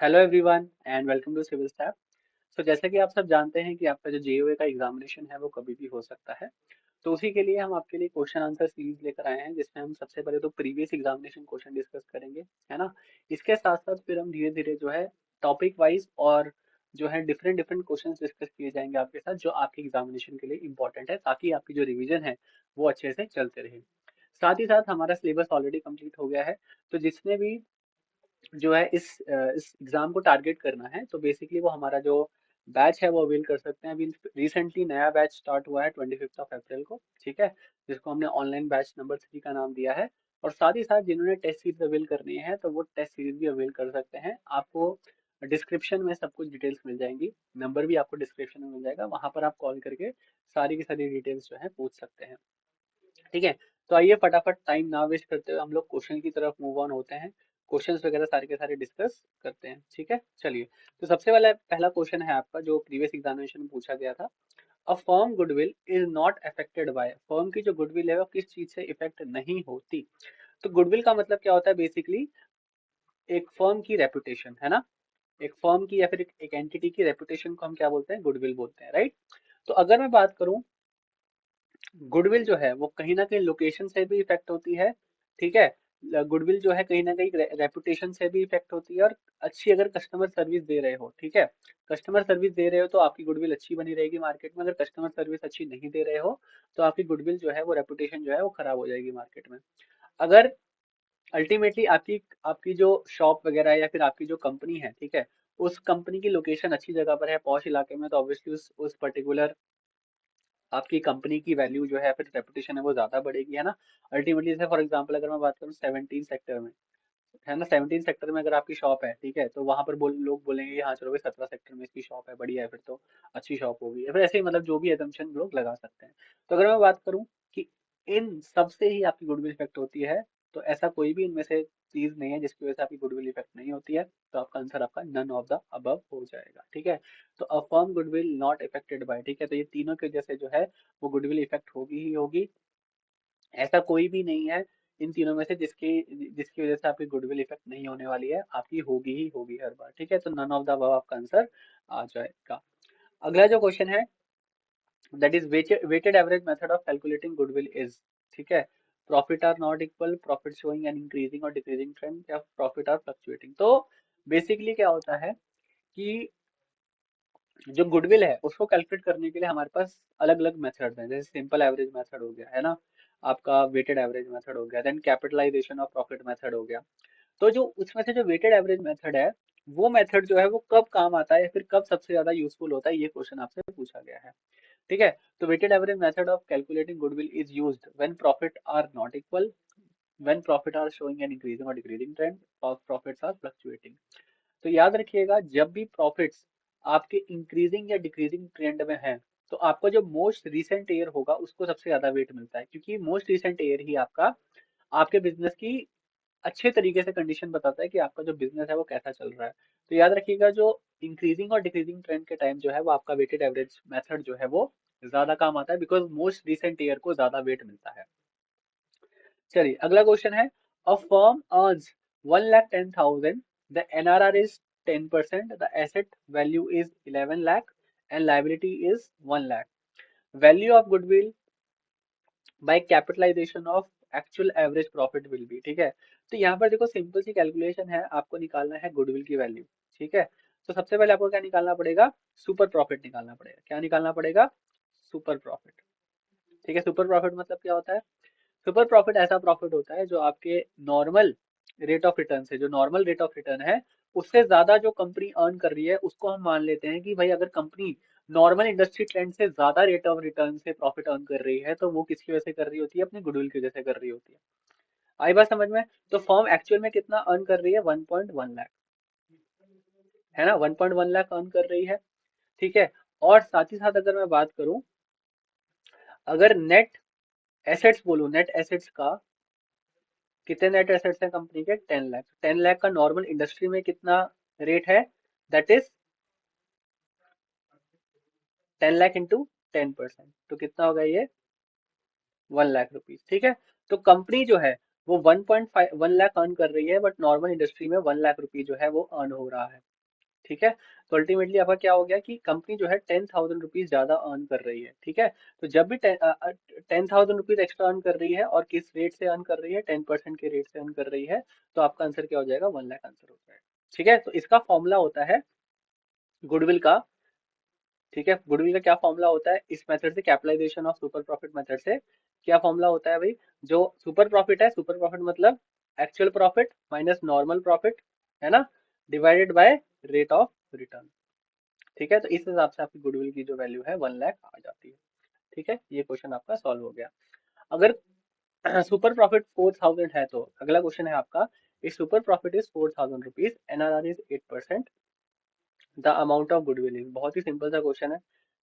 Hello everyone and welcome to civil staff. So जैसे कि आप सब जानते हैं कि आपका जो जेईओए का एग्जामिनेशन है वो कभी भी हो सकता है। तो उसी के लिए हम आपके लिए क्वेश्चन आंसर सीरीज लेकर आए हैं, जिसमें हम सबसे पहले तो प्रीवियस एग्जामिनेशन क्वेश्चन डिस्कस करेंगे, है ना। इसके साथ साथ फिर हम धीरे धीरे जो है टॉपिक वाइज और जो है डिफरेंट डिफरेंट क्वेश्चन डिस्कस किए जाएंगे आपके साथ, जो आपके एग्जामिनेशन के लिए इंपॉर्टेंट है, ताकि आपकी जो रिवीजन है वो अच्छे से चलते रहे। साथ ही साथ हमारा सिलेबस ऑलरेडी कंप्लीट हो गया है। तो जिसने भी जो है इस एग्जाम को टारगेट करना है, तो बेसिकली वो हमारा जो बैच है वो अवेल कर सकते हैं। अभी रिसेंटली नया बैच स्टार्ट हुआ है 25 अप्रैल को, ठीक है, जिसको हमने ऑनलाइन बैच नंबर 3 का नाम दिया है। और साथ ही साथ जिन्होंने टेस्ट सीरीज अवेल करनी है तो वो टेस्ट सीरीज भी अवेल कर सकते हैं। आपको डिस्क्रिप्शन में सब कुछ डिटेल्स मिल जाएंगी, नंबर भी आपको डिस्क्रिप्शन में मिल जाएगा, वहां पर आप कॉल करके सारी की सारी डिटेल्स जो है पूछ सकते हैं। ठीक है, तो आइए फटाफट टाइम ना वेस्ट करते हुए हम लोग क्वेश्चन की तरफ मूव ऑन होते हैं। क्वेश्चंस वगैरह सारे के सारे डिस्कस करते हैं, ठीक है, चलिए। तो सबसे वाला पहला क्वेश्चन है आपका, जो प्रीवियस एग्जामिनेशन में पूछा गया था। अ firm goodwill is not affected by, firm की जो गुडविल है वो किस चीज से इफेक्ट नहीं होती। तो गुडविल का मतलब क्या होता है, बेसिकली एक फर्म की रेपुटेशन, है ना। एक फर्म की या फिर एक एंटिटी की रेपुटेशन को हम क्या बोलते हैं, गुडविल बोलते हैं, राइट। तो अगर मैं बात करूं, गुडविल जो है वो कहीं ना कहीं लोकेशन से भी इफेक्ट होती है, ठीक है। गुडविल जो है कहीं ना कहीं रेपुटेशन से भी इफेक्ट होती है, और अच्छी अगर कस्टमर सर्विस दे रहे हो, ठीक है, कस्टमर सर्विस दे रहे हो तो आपकी गुडविल अच्छी बनी रहेगी मार्केट में। अगर कस्टमर सर्विस अच्छी नहीं दे रहे हो तो आपकी गुडविल जो है वो रेपुटेशन जो है वो खराब हो जाएगी मार्केट में। अगर अल्टीमेटली आपकी आपकी जो शॉप वगैरह है या फिर आपकी जो कंपनी है, ठीक है, उस कंपनी की लोकेशन अच्छी जगह पर है, पॉश इलाके में, तो ऑब्वियसली उस पर्टिकुलर आपकी कंपनी की वैल्यू जो है, फिर रेपुटेशन है वो ज्यादा बढ़ेगी, है ना। अल्टीमेटली जैसे फॉर एग्जांपल अगर मैं बात करूँ 17 सेक्टर में, है ना, 17 सेक्टर में अगर आपकी शॉप है, ठीक है, तो वहां पर लोग बोलेंगे हाँ चलो भाई 17 सेक्टर में इसकी शॉप है, बढ़िया है, फिर तो अच्छी शॉप होगी, या फिर ऐसे ही मतलब जो भी एजम्पशन लोग लगा सकते हैं। तो अगर मैं बात करूँ कि इन सबसे ही आपकी गुडविल इफेक्ट होती है, तो ऐसा कोई भी इनमें से चीज नहीं है जिसकी वजह से आपकी गुडविल इफेक्ट नहीं होती है। तो आपका आंसर आपका नन ऑफ द अबव हो जाएगा, ठीक है। तो a firm goodwill not affected by, ठीक है, तो ये तीनों की वजह से जो है वो गुडविल इफेक्ट होगी ही होगी। ऐसा कोई भी नहीं है इन तीनों में से जिसकी जिसकी वजह से आपकी गुडविल इफेक्ट नहीं होने वाली है, आपकी होगी ही होगी हर बार, ठीक है। तो नन ऑफ द अबव आपका आंसर आ जाएगा। अगला जो क्वेश्चन है, that is weighted average method of calculating goodwill is, ठीक है, profit are not equal, profit showing an increasing और डिक्रीजिंग ट्रेंड, या प्रॉफिट आर फ्लक्चुएटिंग। तो बेसिकली क्या होता है कि जो गुडविल है उसको कैलकुलेट करने के लिए हमारे पास अलग अलग मेथड्स हैं। जैसे सिंपल एवरेज मेथड हो गया, है ना, आपका वेटेड एवरेज मेथड हो गया, then capitalization of profit method हो गया। तो जो उसमें से जो वेटेड एवरेज मेथड है, वो मेथड जो है वो कब काम आता है या फिर कब सबसे ज्यादा यूजफुल होता है, ये क्वेश्चन आपसे पूछा गया है, ठीक है। तो weighted average method of calculating goodwill is used when profit are not equal, when profit are showing an increasing और डिक्रीजिंग ट्रेंड, और प्रॉफिट्स आर फ्लक्चुएटिंग। तो याद रखिएगा, जब भी प्रॉफिट्स आपके इंक्रीजिंग या डिक्रीजिंग ट्रेंड में है, तो आपका जो मोस्ट रीसेंट ईयर होगा उसको सबसे ज्यादा वेट मिलता है, क्योंकि मोस्ट रीसेंट ईयर ही आपका आपके बिजनेस की अच्छे तरीके से कंडीशन बताता है कि आपका जो बिजनेस है वो कैसा चल रहा है। तो याद रखिएगा, जो इंक्रीजिंग और डिक्रीजिंग ट्रेंड के टाइम जो है वो आपका वेटेड एवरेज मेथड जो है वो ज्यादा काम आता है, बिकॉज मोस्ट रिसेंट ईयर को ज्यादा वेट मिलता है। चलिए अगला क्वेश्चन है, a firm earns 1,10,000, the NRR is 10%, the asset value is 11 lakh and liability is 1 lakh, value of goodwill by capitalization of actual average profit will be, ठीक है। तो यहाँ पर देखो सिंपल सी कैलकुलेशन है, आपको निकालना है गुडविल की वैल्यू, ठीक है। तो सबसे पहले आपको क्या निकालना पड़ेगा, सुपर प्रॉफिट निकालना पड़ेगा। क्या निकालना पड़ेगा, सुपर प्रॉफिट, ठीक है। सुपर प्रॉफिट मतलब क्या होता है, सुपर प्रॉफिट ऐसा प्रॉफिट होता है जो आपके नॉर्मल रेट ऑफ रिटर्न से, जो नॉर्मल रेट ऑफ रिटर्न है उससे ज्यादा जो कंपनी अर्न कर रही है, उसको हम मान लेते हैं कि भाई अगर कंपनी नॉर्मल इंडस्ट्री ट्रेंड से ज्यादा रेट ऑफ रिटर्न से प्रॉफिट अर्न कर रही है, तो वो किसकी वजह से कर रही होती है, अपनी गुडविल की वजह से कर रही होती है। आई बात समझ में। तो फर्म एक्चुअल में कितना अर्न कर रही है, 1.1 लाख, है ना, 1.1 लाख अर्न कर रही है, ठीक है। और साथ ही साथ अगर मैं बात करूं, अगर नेट एसेट्स बोलूं, नेट एसेट्स का कितने नेट एसेट्स हैं कंपनी के, 10 लाख, 10 लाख का नॉर्मल इंडस्ट्री में कितना रेट है, दैट इज 10 लाख इंटू 10%, तो कितना होगा ये, 1 लाख रुपीज, ठीक है। तो कंपनी जो है वो 1.1 लाख अर्न कर रही है, बट नॉर्मल इंडस्ट्री में 1 लाख रुपीज जो है वो अर्न हो रहा है। ठीक है। तो अल्टीमेटली आपका क्या हो गया कि कंपनी जो है 10,000 रुपीज ज्यादा अर्न कर रही है। ठीक है। तो जब भी 10,000 रुपीज एक्स्ट्रा अर्न कर रही है, और किस रेट से अर्न कर रही है, 10% के रेट से अर्न कर रही है, तो आपका आंसर क्या हो जाएगा, 1 लाख आंसर हो जाएगा। ठीक है। तो इसका फॉर्मूला होता है गुडविल का। ठीक है। गुडविल का क्या फॉर्मूला होता है इस मेथड से, capitalization of super profit method से? क्या फॉर्मूला होता है भाई? जो सुपर प्रॉफिट है, सुपर प्रॉफिट मतलब actual profit minus normal profit, है ना, divided by rate of return. ठीक है। तो इस हिसाब से आपकी गुडविल की जो वैल्यू है 1 लाख आ जाती है। ठीक है। ये क्वेश्चन आपका सॉल्व हो गया। अगर सुपर प्रॉफिट 4,000 है, तो अगला क्वेश्चन है आपका, if super profit is 4,000 rupees, NRR is 8%, the amount of goodwill is. बहुत ही सिंपल सा क्वेश्चन है।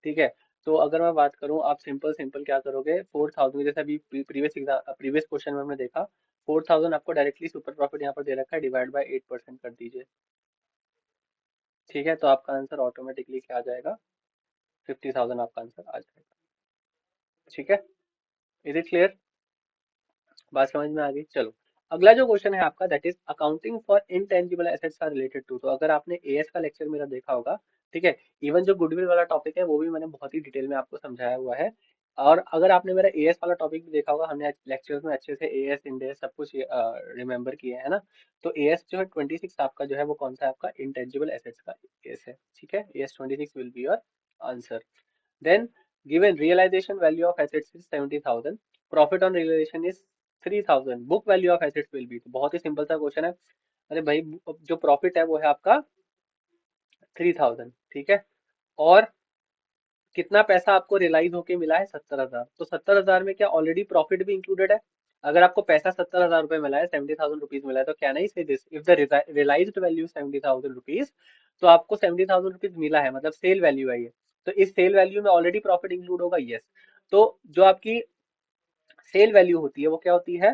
ठीक है। तो अगर मैं बात करूं, आप सिंपल सिंपल क्या करोगे, 4,000 जैसे अभी प्रीवियस क्वेश्चन में हमने देखा, 4,000 आपको डायरेक्टली सुपर प्रॉफिट यहाँ पर दे रखा है, डिवाइड बाय 8% कर दीजिए। ठीक है। तो आपका आंसर ऑटोमेटिकली क्या आ जाएगा, 50,000 आपका आंसर आ जाएगा। ठीक है। Is it clear? बात समझ में आ गई? चलो, अगला जो क्वेश्चन है आपका, that is accounting for intangible assets are related to. तो अगर आपने एएस का लेक्चर मेरा देखा होगा, ठीक है, इवन जो गुडविल वाला टॉपिक है वो भी मैंने बहुत ही डिटेल में आपको समझाया हुआ है। और अगर आपने मेरा एएस वाला टॉपिक भी देखा होगा, हमने लेक्चर्स में अच्छे से एएस इंडेस सब कुछ रिमेंबर किए है ना। तो एएस जो है 26 आपका जो है वो कौन सा है, आपका इंटेंजिबल एसेट्स का एएस है। ठीक है। As 26 will be your answer. Then given realization value of assets is 70,000, profit on realization is 3,000, book value of assets will be। तो बहुत ही सिंपल सा क्वेश्चन है। अरे भाई, जो प्रॉफिट है वो है आपका 3,000। ठीक है। और कितना पैसा आपको रियलाइज होके मिला है, 70,000। तो 70,000 में क्या ऑलरेडी प्रॉफिट भी इंक्लूडेड है? अगर आपको पैसा 70,000 रुपये मिला है, 70,000 रुपीज मिला है, तो क्या नहीं से this, if the realized value 70,000 rupees, तो आपको 70,000 रुपीज मिला है, मतलब सेल वैल्यू है ये। तो इस सेल वैल्यू में ऑलरेडी प्रॉफिट इंक्लूड होगा, यस। तो जो आपकी सेल वैल्यू होती है वो क्या होती है,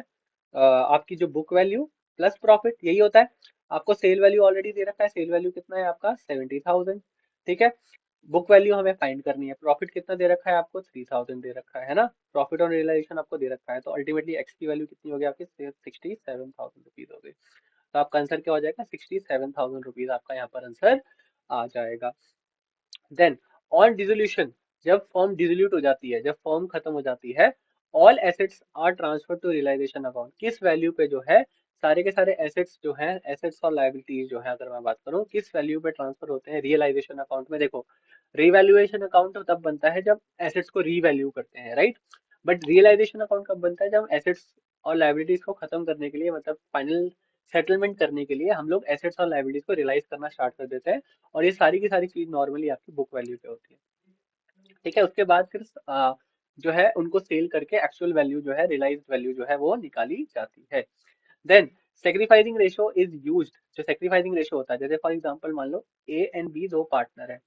आपकी जो बुक वैल्यू प्लस प्रॉफिट, यही होता है। आपको सेल वैल्यू ऑलरेडी दे रखा है, सेल वैल्यू कितना है आपका, 70,000। ठीक है। बुक वैल्यू हमें फाइंड करनी है, प्रॉफिट कितना दे रखा है आपको, 3,000 दे रखा है ना। प्रॉफिट ऑन रियलाइजेशन आपको दे रखा है, तो अल्टीमेटली एक्स की वैल्यू कितनी होगी आपकी, 67,000 रुपीज हो गई। तो आपका आंसर क्या हो जाएगा, 67,000 रुपीज आपका यहाँ पर आंसर आ जाएगा। देन ऑन डिसोल्यूशन, जब फर्म डिसोल्यूट हो जाती है, जब फर्म खत्म हो जाती है, all assets are transfer to realization account. किस वैल्यू पे जो है सारे के सारे एसेट्स जो हैं, एसेट्स और लायबिलिटीज जो है, अगर मैं बात करूं किस वैल्यू पे ट्रांसफर होते हैं, रियलाइजेशन अकाउंट में। देखो, रिवैल्यूएशन अकाउंट तब बनता है जब एसेट्स को रीवैल्यू करते हैं, राइट। बट रियलाइजेशन अकाउंट कब बनता है, जब एसेट्स और लायबिलिटीज को खत्म करने के लिए, मतलब फाइनल सेटलमेंट करने के लिए हम लोग एसेट्स और लायबिलिटीज को रियलाइज करना स्टार्ट कर देते हैं। और ये सारी की सारी चीज नॉर्मली आपकी बुक वैल्यू पे होती है। ठीक है। उसके बाद फिर जो है उनको सेल करके एक्चुअल वैल्यू जो है, रियलाइज्ड वैल्यू जो है वो निकाली जाती है। Then sacrificing ratio is used. जो सेक्रीफाइसिंग रेशो होता है, जैसे फॉर एग्जांपल मान लो ए एंड बी दो पार्टनर है।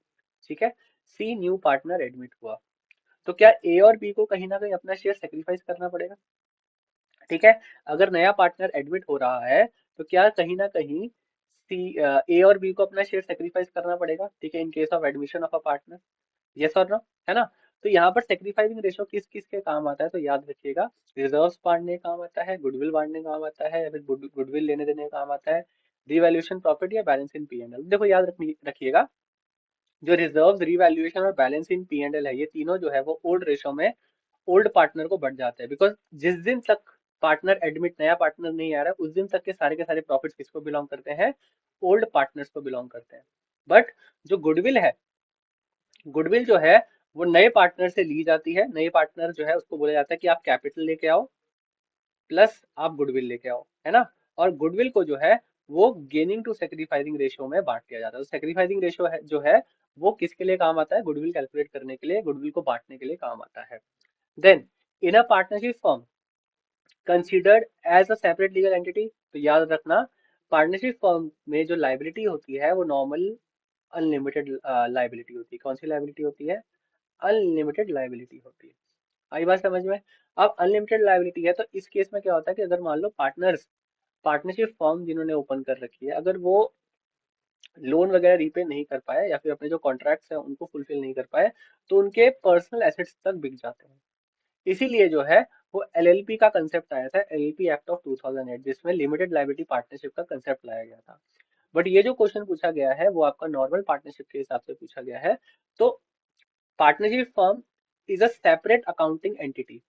ठीक है। सी न्यू पार्टनर एडमिट हुआ, तो क्या ए और बी को कहीं ना कहीं अपना शेयर सेक्रीफाइस करना पड़ेगा? ठीक है। अगर नया पार्टनर एडमिट हो रहा है, तो क्या कहीं ना कहीं सी ए और बी को अपना शेयर सेक्रीफाइस करना पड़ेगा? ठीक है, in case of admission of a partner, yes और नो, है ना। तो यहाँ पर सेक्रीफाइसिंग रेशो किस किस के काम आता है, तो याद रखिएगा, रिजर्व्स बांटने का काम आता है, गुडविल बांटने का काम आता है, या फिर गुडविल लेने देने का काम आता है, रिवैल्यूएशन प्रॉफिट या balance in P and L. देखो याद रखिएगा, जो रिजर्व्स, रिवैल्यूएशन और balance in P and L है, ये तीनों जो है वो ओल्ड रेशो में ओल्ड पार्टनर को बढ़ जाते हैं। बिकॉज जिस दिन तक पार्टनर एडमिट, नया पार्टनर नहीं आ रहा है, उस दिन तक के सारे प्रॉफिट्स किसको बिलोंग करते हैं, ओल्ड पार्टनर्स को बिलोंग करते हैं। बट जो गुडविल है, गुडविल जो है वो नए पार्टनर से ली जाती है। नए पार्टनर जो है उसको बोला जाता है कि आप कैपिटल लेके आओ प्लस आप गुडविल लेके आओ, है ना। और गुडविल को जो है वो गेनिंग टू सेक्रीफाइसिंग रेशियो में बांट दिया जाता है। तो सेक्रीफाइसिंग रेशियो है जो है वो किसके लिए काम आता है, गुडविल कैलकुलेट करने के लिए, गुडविल को बांटने के लिए काम आता है। Then in a partnership form considered as a separate legal entity, तो याद रखना, पार्टनरशिप फर्म में जो लाइबिलिटी होती है वो नॉर्मल अनलिमिटेड लाइबिलिटी होती है। कौन सी लाइबिलिटी होती है, अनलिमिटेड लाइबिलिटी होती है। आई बात समझ में? अब अनलिमिटेड लाइबिलिटी है, तो इस केस में क्या होता है कि अगर मान लो पार्टनर्स, पार्टनरशिप फर्म जिन्होंने ओपन कर रखी है, अगर वो लोन वगैरह रीपे नहीं कर पाए, या फिर अपने जो कॉन्ट्रैक्ट्स हैं उनको फुलफिल नहीं कर पाए, तो उनके पर्सनल एसेट्स तक बिक जाते हैं। इसीलिए जो है वो एलएलपी का कंसेप्ट आया था, एलएलपी एक्ट ऑफ 2008, जिसमें लिमिटेड लायबिलिटी पार्टनरशिप का कंसेप्ट लाया गया था। बट ये जो क्वेश्चन पूछा गया है वो आपका नॉर्मल पार्टनरशिप के हिसाब से पूछा गया है। तो partnership firm is a separate accounting entity.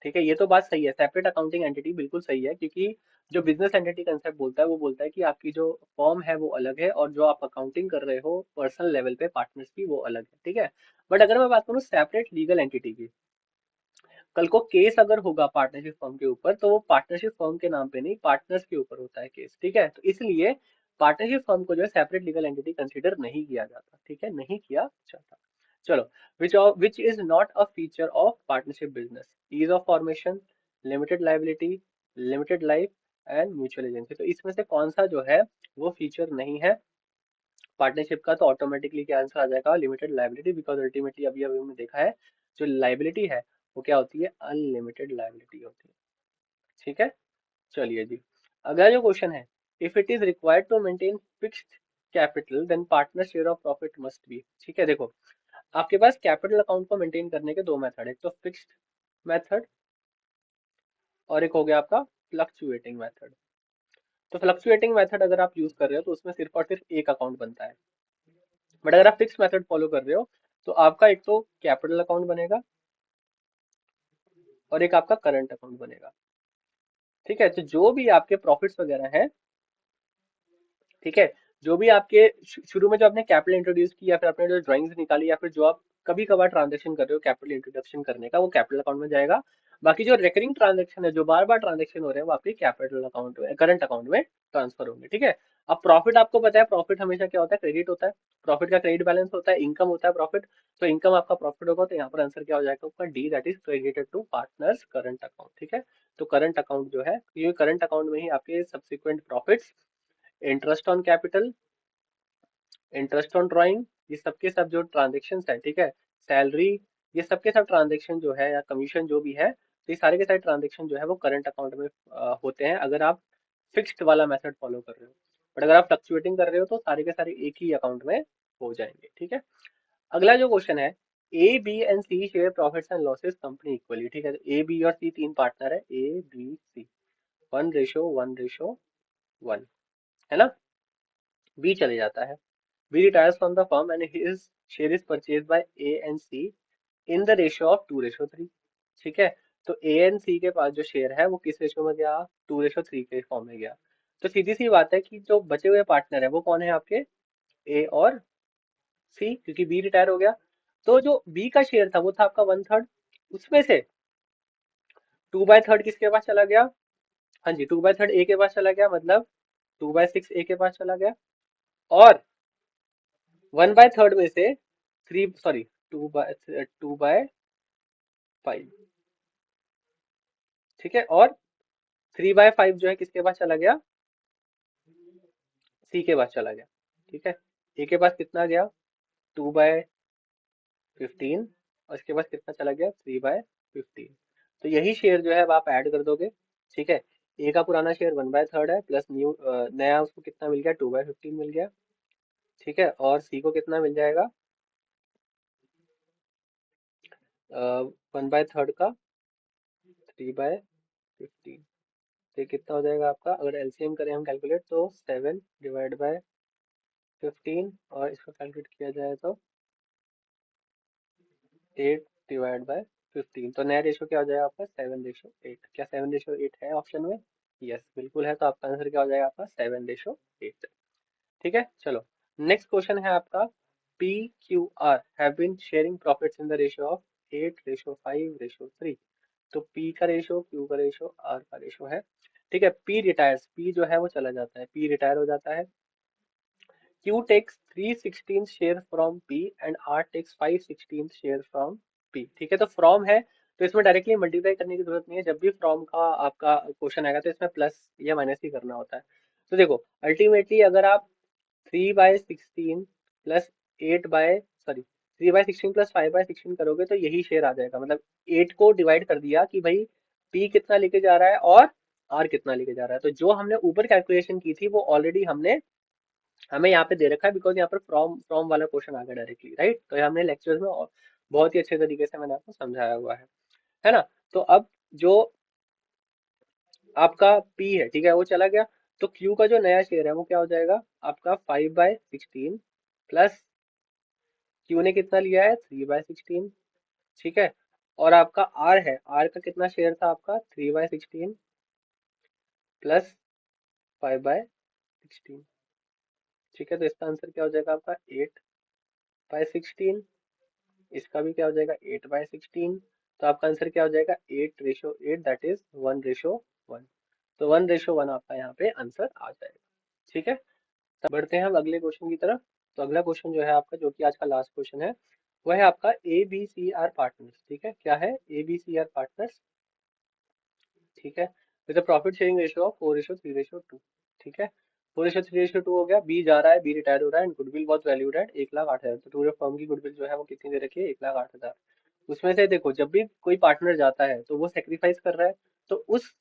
ठीक है, ये तो बात सही है, सेपरेट अकाउंटिंग एंटिटी बिल्कुल सही है, क्योंकि जो बिजनेस एंटिटी कंसेप्ट बोलता है वो बोलता है कि आपकी जो फर्म है वो अलग है और जो आप अकाउंटिंग कर रहे हो पर्सनल लेवल पे पार्टनर्स की वो अलग है। ठीक है, बट अगर मैं बात करूँ सेपरेट लीगल एंटिटी की, कल को केस अगर होगा पार्टनरशिप फर्म के ऊपर तो वो पार्टनरशिप फर्म के नाम पे नहीं, पार्टनर्स के ऊपर होता है केस। ठीक है, तो इसलिए पार्टनरशिप फर्म को जो है सेपरेट लीगल एंटिटी कंसीडर नहीं किया जाता। ठीक है, नहीं किया जाता। चलो, which is not a feature of partnership business, ease of formation, limited liability, limited life and mutual agency. तो इसमें से कौन सा जो है वो फीचर नहीं है पार्टनरशिप का? तो ऑटोमेटिकली क्या आंसर आ जाएगा? लिमिटेड लाइबिलिटी, बिकॉज अल्टीमेटली अभी अभी हमने देखा है जो लाइबिलिटी है वो क्या होती है? अनलिमिटेड लाइबिलिटी होती है। ठीक है, चलिए जी, अगला जो क्वेश्चन है, if it is required to maintain fixed capital then partner share of profit must be. ठीक है, देखो आपके पास कैपिटल अकाउंट को मेंटेन करने के दो मेथड है, एक तो फिक्स्ड मेथड और एक हो गया आपका फ्लक्चुएटिंग मेथड। तो फ्लक्चुएटिंग मेथड अगर आप यूज कर रहे हो तो उसमें सिर्फ और सिर्फ एक अकाउंट बनता है, बट अगर आप फिक्स मेथड फॉलो कर रहे हो तो आपका एक तो कैपिटल अकाउंट बनेगा और एक आपका करंट अकाउंट बनेगा। ठीक है, तो जो भी आपके प्रॉफिट्स वगैरह हैं, ठीक है, जो भी आपके शुरू में जो आपने कैपिटल इंट्रोड्यूस किया या फिर आपने जो ड्राइंग्स निकाली या फिर जो आप कभी कभार ट्रांजेक्शन कर रहे हो कैपिटल इंट्रोडक्शन करने का, वो कैपिटल अकाउंट में जाएगा। बाकी जो रेकरिंग ट्रांजेक्शन है, जो बार बार ट्रांजेक्शन हो रहे हैं, वो आपके कैपिटल अकाउंट में, करंट अकाउंट में ट्रांसफर होंगे। ठीक है, अब प्रॉफिट आपको पता है, प्रॉफिट हमेशा क्या होता है? क्रेडिट होता है। प्रॉफिट का क्रेडिट बैलेंस होता है, इनकम होता है प्रॉफिट। तो इनकम आपका प्रॉफिट होगा, तो यहाँ पर आंसर क्या हो जाएगा आपका? D, that is credited to partners current account. ठीक है, तो करंट अकाउंट जो है, ये करंट अकाउंट में ही आपके subsequent profits, interest on capital, interest on drawing, ये सबके सब जो ट्रांजेक्शन है, ठीक है, सैलरी, ये सबके सब ट्रांजेक्शन जो है या कमीशन जो भी है, तो ये सारे के सारे ट्रांजेक्शन जो है वो करंट अकाउंट में होते हैं अगर आप फिक्स्ड वाला मेथड फॉलो कर रहे हो। बट अगर आप फ्लक्चुएटिंग कर रहे हो तो सारे के सारे एक ही अकाउंट में हो जाएंगे। ठीक है, अगला जो क्वेश्चन है, A B and C share profits and losses company equally. ठीक है, तो ए बी और सी तीन पार्टनर है, ए बी सी, 1:1:1, है ना? बी चले जाता है, B retires from the firm and his share is purchased by A and C in the ratio of 2:3। ठीक है, तो A and C के पास जो शेयर है वो किस रेशो में गया? 2:3 के फॉर्म में गया। तो सीधी सी बात है कि जो बचे हुए पार्टनर है वो कौन है आपके? A और C, क्योंकि B रिटायर हो गया। तो जो B का शेयर था वो था आपका 1/3, उसमें से 2/3 किसके पास चला गया? हाँ जी, 2/3 A के पास चला गया, मतलब 2/6 A के पास चला गया, और 1/3 में से 3, सॉरी, 2/5, ठीक है, और 3/5 जो है किसके पास चला गया? सी के पास चला गया। ठीक है, ए के पास कितना गया? 2/15, और इसके पास कितना चला गया? 3/15। तो यही शेयर जो है अब आप ऐड कर दोगे। ठीक है, ए का पुराना शेयर 1/3 है, प्लस न्यू नया उसको कितना मिल गया? 2/15 मिल गया। ठीक है, और सी को कितना मिल जाएगा? 1/3 का 3/15, तो ये कितना हो जाएगा आपका? अगर एलसीएम करें हम कैलकुलेट तो 7/15, और इसको कैलकुलेट किया जाए तो 8/15। तो नया रेशो क्या हो जाएगा आपका? 7:8। क्या 7:8 है ऑप्शन में? यस, बिल्कुल है, तो आपका आंसर क्या हो जाएगा आपका? 7:8। ठीक है, चलो, नेक्स्ट क्वेश्चन है आपका, P Q R have been sharing profits in the ratio of 8:5:3। तो पी का रेशो, क्यू का रेशो, आर का रेशो है। ठीक है, पी रिटायर्स, पी जो है वो चला जाता है, पी रिटायर हो जाता है। Q takes 3/16 share from P and R takes 5/16 share from P। ठीक है, तो फ्रॉम है तो इसमें डायरेक्टली मल्टीप्लाई करने की जरूरत नहीं है, जब भी फ्रॉम का आपका क्वेश्चन आएगा तो इसमें प्लस या माइनस ही करना होता है। तो देखो अल्टीमेटली अगर आप 3/16 प्लस 3/16 प्लस 5/16 करोगे तो यही शेयर आ जाएगा, मतलब 8 को डिवाइड कर दिया कि भाई P कितना लेके जा रहा है और R कितना लेके जा रहा है। तो जो हमने ऊपर कैलकुलेशन की थी वो ऑलरेडी हमने, हमें यहाँ पे दे रखा है, बिकॉज यहाँ पर फ्रॉम फ्रॉम वाला क्वेश्चन आ गया डायरेक्टली, राइट? तो ये हमने लेक्चर्स में बहुत ही अच्छे तरीके से मैंने आपको समझाया हुआ है ना? तो अब जो आपका P है, ठीक है, वो चला गया। तो Q का जो नया शेयर है वो क्या हो जाएगा आपका 5/16 प्लस Q ने कितना लिया है 3/16, ठीक है। और आपका R है, R का कितना शेयर था आपका 3/16 प्लस 5/16, ठीक है। तो इसका आंसर क्या हो जाएगा आपका 8/16। इसका भी क्या हो जाएगा 8/16। तो आपका आंसर क्या हो जाएगा 8:8, दैट इज 1:1। तो 1:1 आपका यहाँ पे आंसर आ जाएगा, ठीक है। तब बढ़ते हैं हम अगले क्वेश्चन की तरफ। तो अगला क्वेश्चन जो है आपका, जो कि आज का लास्ट क्वेश्चन है, वो है आपका ABCR पार्टनर्स, ठीक है। क्या है ABCR पार्टनर्स, ठीक है। With profit sharing ratio of 4:3:2, ठीक है। 4:3:2 हो गया। बी जा रहा है, बी रिटायर हो रहा है, and goodwill was valued at 1,08,000। तो पूरे फर्म की गुडविल जो है वो कितनी दे रखी है 1,08,000। उसमें से देखो, जब भी कोई पार्टनर जाता है तो वो सेक्रीफाइस कर रहा है, तो उस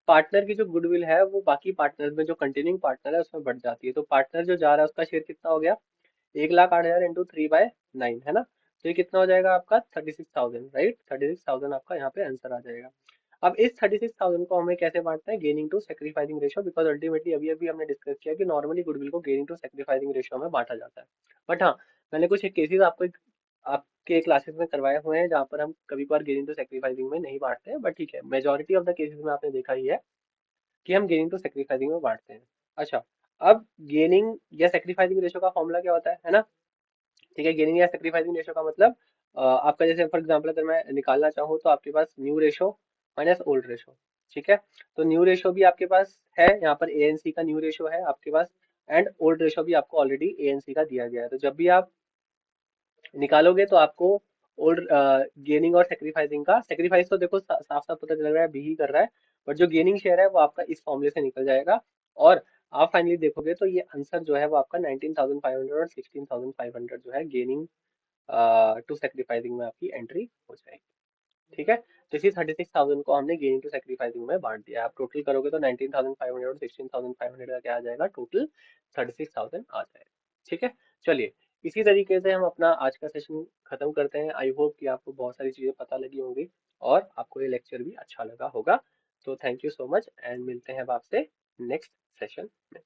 पार्टनर की जो गुडविल है वो बाकी पार्टनर में, जो कंटिन्यूइंग पार्टनर है, उसमें बढ़ जाती है। तो पार्टनर जो जा रहा है उसका शेयर कितना हो गया 1,08,000 इंटू 3/9, है ना। तो ये कितना हो जाएगा आपका 36,000, राइट। 36,000 आपका यहाँ पे आंसर आ जाएगा। अब इस 36,000 को हमें कैसे बांटना है, gaining to sacrificing ratio, because ultimately अभी अभी हमने डिस्कस किया कि नॉर्मली गुडविल को गेनिंग टू सेक्रीफाइसिंग रेशियो में बांटा जाता है। बट हाँ, मैंने कुछ एक केसेस आपको आपके क्लासेस में करवाए हुए हैं जहाँ पर हम कभी कभार गेनिंग टू सेक्रीफाइसिंग में नहीं बांटते हैं, बट ठीक है, मेजोरिटी ऑफ द केसेस में आपने देखा ही है कि हम गेनिंग टू सेक्रीफाइसिंग में बांटते हैं। अच्छा, अब गेनिंग या सेक्रीफाइसिंग रेशियो का फॉर्मूला क्या होता है ना। ठीक है, गेनिंग या सेक्रीफाइसिंग रेशियो का मतलब आपका, जैसे फॉर एग्जांपल अगर मैं निकालना चाहूँ तो आपके पास new ratio minus old ratio, ठीक है। तो न्यू रेशो भी आपके पास है, यहाँ पर ANC का न्यू रेशो है आपके पास, एंड ओल्ड रेशो भी आपको ऑलरेडी ANC का दिया गया है। तो जब भी आप निकालोगे तो आपको ओल्ड गेनिंग और सेक्रीफाइसिंग का, सेक्रीफाइस तो देखो साफ साफ पता चल रहा है बी ही कर रहा है, बट जो गेनिंग शेयर है वो आपका इस फॉर्मूले से निकल जाएगा। और आप फाइनली देखोगे तो ये आंसर जो है वो आपका 19,500 और 16,500 जो है गेनिंग टू सेक्रीफाइसिंग में आपकी एंट्री हो जाएगी, ठीक है। तो इसी 36,000 को हमने गेनिंग टू सेक्रीफाइसिंग में बांट दिया। आप टोटल करोगे तो 19,500 और 16,500 का क्या आ जाएगा, टोटल 36,000 आ जाएगा, ठीक है। चलिए, इसी तरीके से हम अपना आज का सेशन खत्म करते हैं। आई होप कि आपको बहुत सारी चीजें पता लगी होंगी और आपको ये लेक्चर भी अच्छा लगा होगा। तो thank you so much, and मिलते हैं अब आपसे नेक्स्ट सेशन में।